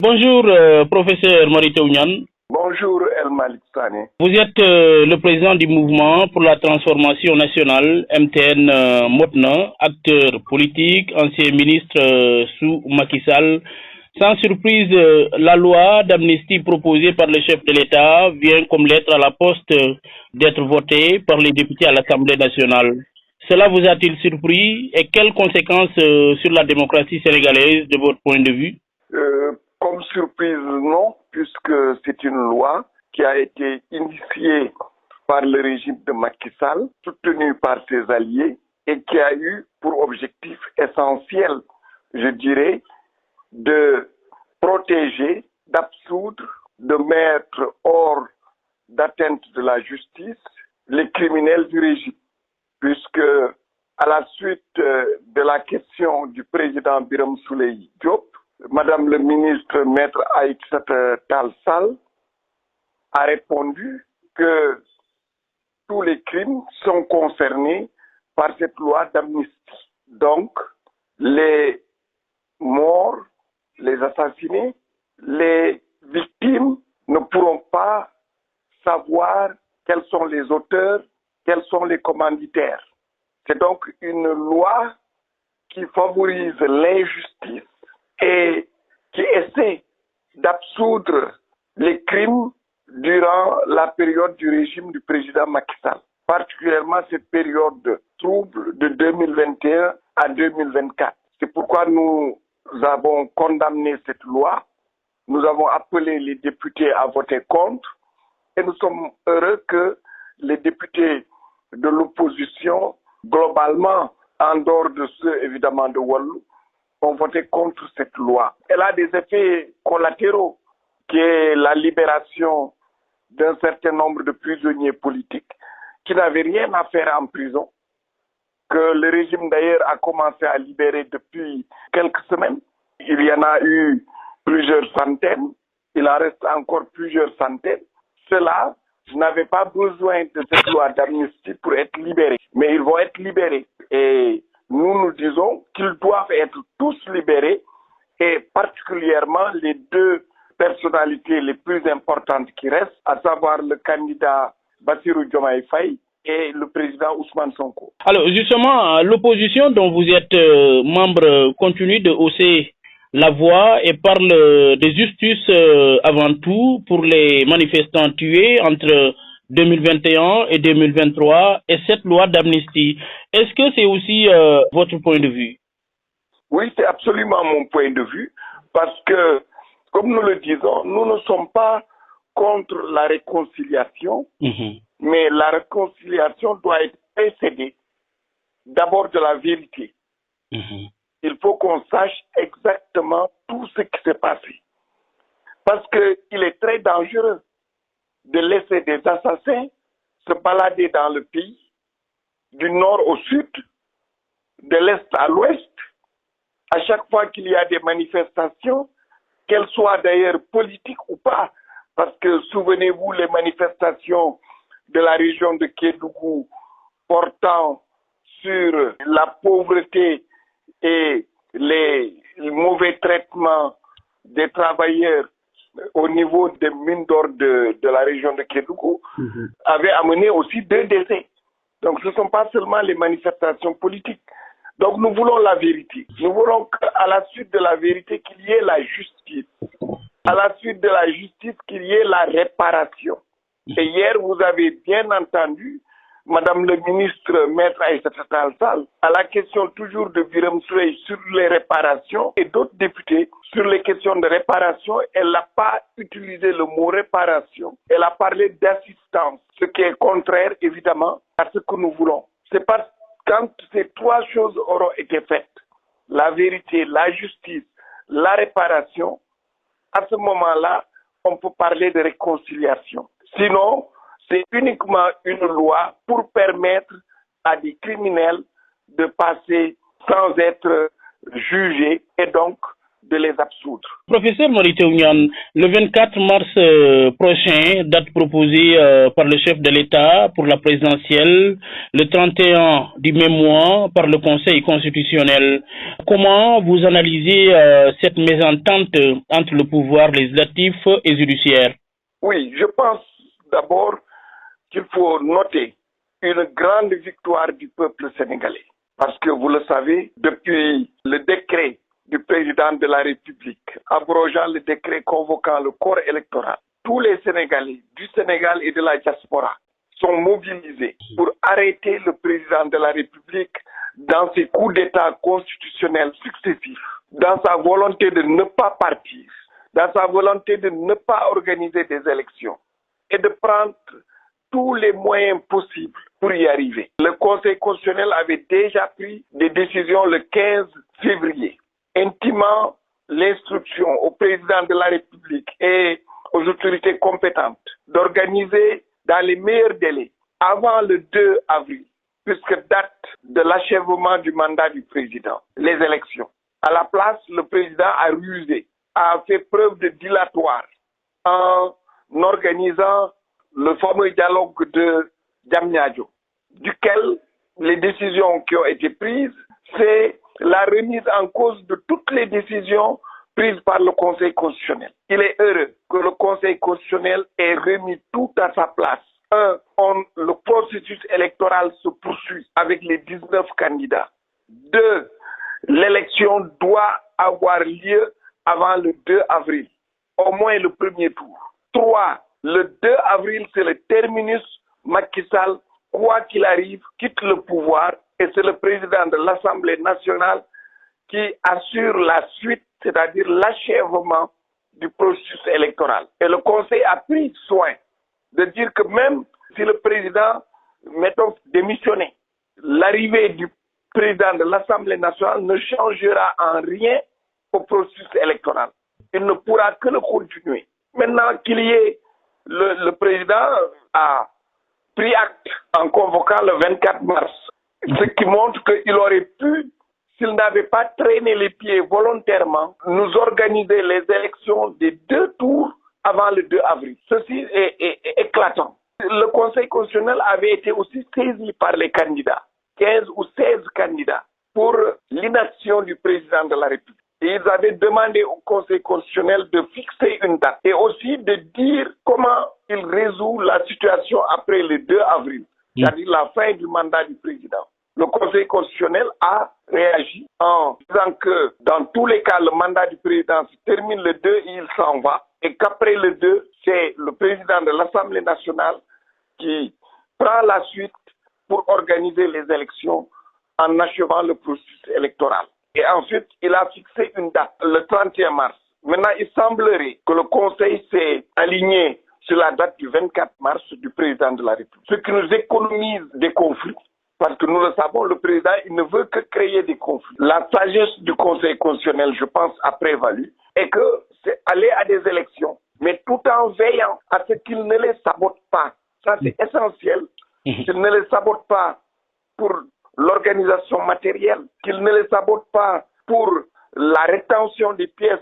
Bonjour, professeur Marito Ounian. Bonjour, El Malik Sane. Vous êtes le président du mouvement pour la transformation nationale, MTN Motna, acteur politique, ancien ministre sous Macky Sall. Sans surprise, la loi d'amnistie proposée par le chef de l'État vient comme lettre à la poste d'être votée par les députés à l'Assemblée nationale. Cela vous a-t-il surpris et quelles conséquences sur la démocratie sénégalaise de votre point de vue? Comme surprise, non, puisque c'est une loi qui a été initiée par le régime de Macky Sall, soutenue par ses alliés, et qui a eu pour objectif essentiel, je dirais, de protéger, d'absoudre, de mettre hors d'atteinte de la justice les criminels du régime. Puisque, à la suite de la question du président Birame Souleye Diop, Madame le ministre Maître Aïssata Tall Sall a répondu que tous les crimes sont concernés par cette loi d'amnistie. Donc, les morts, les assassinés, les victimes ne pourront pas savoir quels sont les auteurs, quels sont les commanditaires. C'est donc une loi qui favorise l'injustice et qui essaie d'absoudre les crimes durant la période du régime du président Macky Sall, particulièrement cette période trouble de 2021 à 2024. C'est pourquoi nous avons condamné cette loi, nous avons appelé les députés à voter contre et nous sommes heureux que les députés de l'opposition, globalement, en dehors de ceux évidemment de Wallu, ont voté contre cette loi. Elle a des effets collatéraux, qui est la libération d'un certain nombre de prisonniers politiques qui n'avaient rien à faire en prison, que le régime d'ailleurs a commencé à libérer depuis quelques semaines. Il y en a eu plusieurs centaines, il en reste encore plusieurs centaines. Ceux-là n'avaient pas besoin de cette loi d'amnistie pour être libérés, mais ils vont être libérés. Et nous disons qu'ils doivent être tous libérés, et particulièrement les deux personnalités les plus importantes qui restent, à savoir le candidat Bassirou Diomaye Faye et le président Ousmane Sonko. Alors justement, l'opposition dont vous êtes membre continue de hausser la voix et parle de justice avant tout pour les manifestants tués entre 2021 et 2023 et cette loi d'amnistie. Est-ce que c'est aussi votre point de vue? Oui, c'est absolument mon point de vue parce que, comme nous le disons, nous ne sommes pas contre la réconciliation, mais la réconciliation doit être précédée d'abord de la vérité. Il faut qu'on sache exactement tout ce qui s'est passé. Parce qu'il est très dangereux de laisser des assassins se balader dans le pays, du nord au sud, de l'est à l'ouest, à chaque fois qu'il y a des manifestations, qu'elles soient d'ailleurs politiques ou pas. Parce que souvenez-vous les manifestations de la région de Kédougou portant sur la pauvreté et les mauvais traitements des travailleurs au niveau des mines d'or de la région de Kédougou avaient amené aussi 2 décès. Donc ce ne sont pas seulement les manifestations politiques. Donc nous voulons la vérité. Nous voulons qu'à la suite de la vérité qu'il y ait la justice. À la suite de la justice qu'il y ait la réparation. Et hier vous avez bien entendu Madame le ministre Maître Aïssata Tall Sall, à la question toujours de Birame Souleye sur les réparations et d'autres députés sur les questions de réparation, elle n'a pas utilisé le mot réparation. Elle a parlé d'assistance, ce qui est contraire évidemment à ce que nous voulons. C'est parce que quand ces 3 choses auront été faites, la vérité, la justice, la réparation, à ce moment-là, on peut parler de réconciliation. Sinon, c'est uniquement une loi pour permettre à des criminels de passer sans être jugés et donc de les absoudre. Professeur Marité Ounian, le 24 mars prochain, date proposée par le chef de l'État pour la présidentielle, le 31 du même mois par le Conseil constitutionnel. Comment vous analysez cette mésentente entre le pouvoir législatif et judiciaire? Oui, je pense d'abord qu'il faut noter une grande victoire du peuple sénégalais. Parce que vous le savez, depuis le décret du président de la République, abrogeant le décret convoquant le corps électoral, tous les Sénégalais du Sénégal et de la diaspora sont mobilisés pour arrêter le président de la République dans ses coups d'État constitutionnels successifs, dans sa volonté de ne pas partir, dans sa volonté de ne pas organiser des élections et de prendre tous les moyens possibles pour y arriver. Le Conseil constitutionnel avait déjà pris des décisions le 15 février, intimant l'instruction au président de la République et aux autorités compétentes d'organiser dans les meilleurs délais, avant le 2 avril, puisque date de l'achèvement du mandat du président, les élections. À la place, le président a rusé, a fait preuve de dilatoire en organisant le fameux dialogue de Diamniadio, duquel les décisions qui ont été prises, c'est la remise en cause de toutes les décisions prises par le Conseil constitutionnel. Il est heureux que le Conseil constitutionnel ait remis tout à sa place. Le processus électoral se poursuit avec les 19 candidats. 2, l'élection doit avoir lieu avant le 2 avril, au moins le premier tour. 3, le 2 avril, c'est le terminus. Macky Sall, quoi qu'il arrive, quitte le pouvoir et c'est le président de l'Assemblée nationale qui assure la suite, c'est-à-dire l'achèvement du processus électoral. Et le Conseil a pris soin de dire que même si le président, mettons, démissionnait, l'arrivée du président de l'Assemblée nationale ne changera en rien au processus électoral. Il ne pourra que le continuer. Maintenant qu'il y ait, le président a pris acte en convoquant le 24 mars, ce qui montre qu'il aurait pu, s'il n'avait pas traîné les pieds volontairement, nous organiser les élections des 2 tours avant le 2 avril. Ceci est éclatant. Le Conseil constitutionnel avait été aussi saisi par les candidats, 15 ou 16 candidats, pour l'inaction du président de la République. Et ils avaient demandé au Conseil constitutionnel de fixer une date et aussi de dire comment il résout la situation après le 2 avril, c'est-à-dire la fin du mandat du président. Le Conseil constitutionnel a réagi en disant que dans tous les cas, le mandat du président se termine le 2 et il s'en va, et qu'après le 2, c'est le président de l'Assemblée nationale qui prend la suite pour organiser les élections en achevant le processus électoral. Et ensuite, il a fixé une date, le 31 mars. Maintenant, il semblerait que le Conseil s'est aligné sur la date du 24 mars du président de la République. Ce qui nous économise des conflits. Parce que nous le savons, le président, il ne veut que créer des conflits. La sagesse du Conseil constitutionnel, je pense, a prévalu. Et que c'est aller à des élections, mais tout en veillant à ce qu'il ne les sabote pas. Ça, c'est essentiel. Qu'il ne les sabote pas pour l'organisation matérielle, qu'il ne les sabote pas pour la rétention des pièces,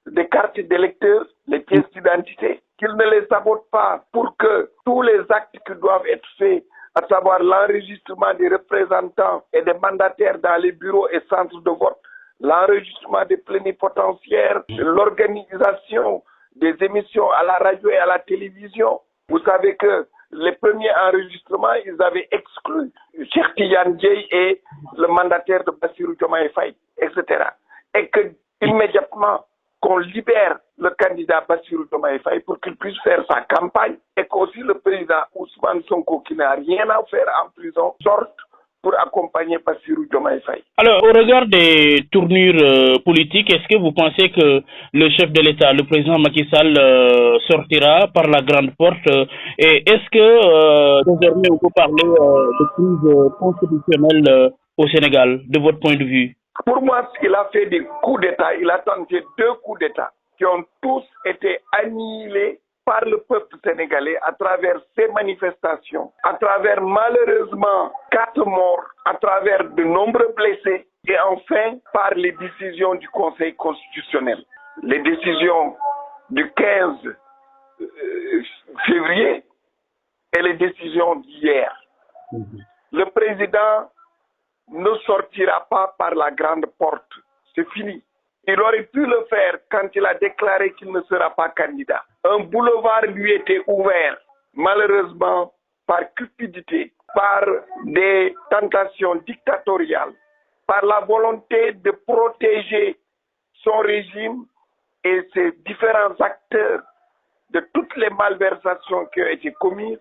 des cartes d'électeurs, les pièces d'identité, qu'il ne les sabote pas pour que tous les actes qui doivent être faits, à savoir l'enregistrement des représentants et des mandataires dans les bureaux et centres de vote, l'enregistrement des plénipotentiaires, l'organisation des émissions à la radio et à la télévision. Vous savez que les premiers enregistrements, ils avaient exclu Cheikh Tidiane Dièye et le mandataire de Bassirou Diomaye Faye, etc. Et que immédiatement qu'on libère le candidat Bassirou Diomaye Faye pour qu'il puisse faire sa campagne et qu'aussi le président Ousmane Sonko, qui n'a rien à faire en prison, sorte pour accompagner Bassirou Diomaye Faye. Alors, au regard des tournures politiques, est-ce que vous pensez que le chef de l'État, le président Macky Sall, sortira par la grande porte et est-ce que désormais on peut parler de crise constitutionnelle au Sénégal, de votre point de vue? Pour moi, il a fait des coups d'État, il a tenté 2 coups d'État qui ont tous été annihilés par le peuple sénégalais à travers ces manifestations, à travers malheureusement 4 morts, à travers de nombreux blessés et enfin par les décisions du Conseil constitutionnel. Les décisions du 15 février et les décisions d'hier. Le président ne sortira pas par la grande porte. C'est fini. Il aurait pu le faire quand il a déclaré qu'il ne sera pas candidat. Un boulevard lui était ouvert, malheureusement, par cupidité, par des tentations dictatoriales, par la volonté de protéger son régime et ses différents acteurs de toutes les malversations qui ont été commises.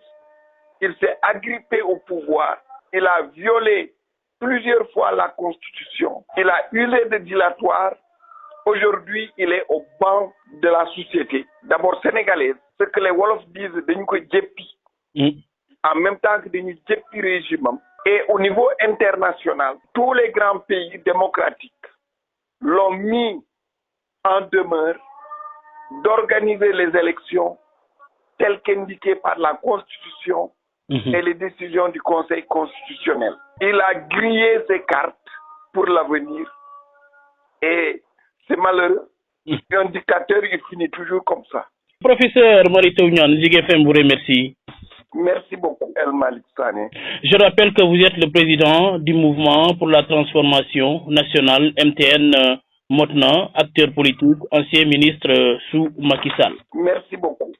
Il s'est agrippé au pouvoir. Il a violé plusieurs fois la Constitution. Il a usé de dilatoire. Aujourd'hui, il est au banc de la société, d'abord sénégalaise. Ce que les Wolofs disent, dañu ko jéppi. En même temps que dañu jéppi régime. Et au niveau international, tous les grands pays démocratiques l'ont mis en demeure d'organiser les élections telles qu'indiquées par la Constitution et les décisions du Conseil constitutionnel. Il a grillé ses cartes pour l'avenir et c'est malheureux. Un dictateur, il finit toujours comme ça. Professeur Mary Teuw Niane, Zik FM vous remercie. Merci beaucoup, El Malick Sané. Je rappelle que vous êtes le président du mouvement pour la transformation nationale MTN Motna, acteur politique, ancien ministre sous Macky Sall. Merci beaucoup.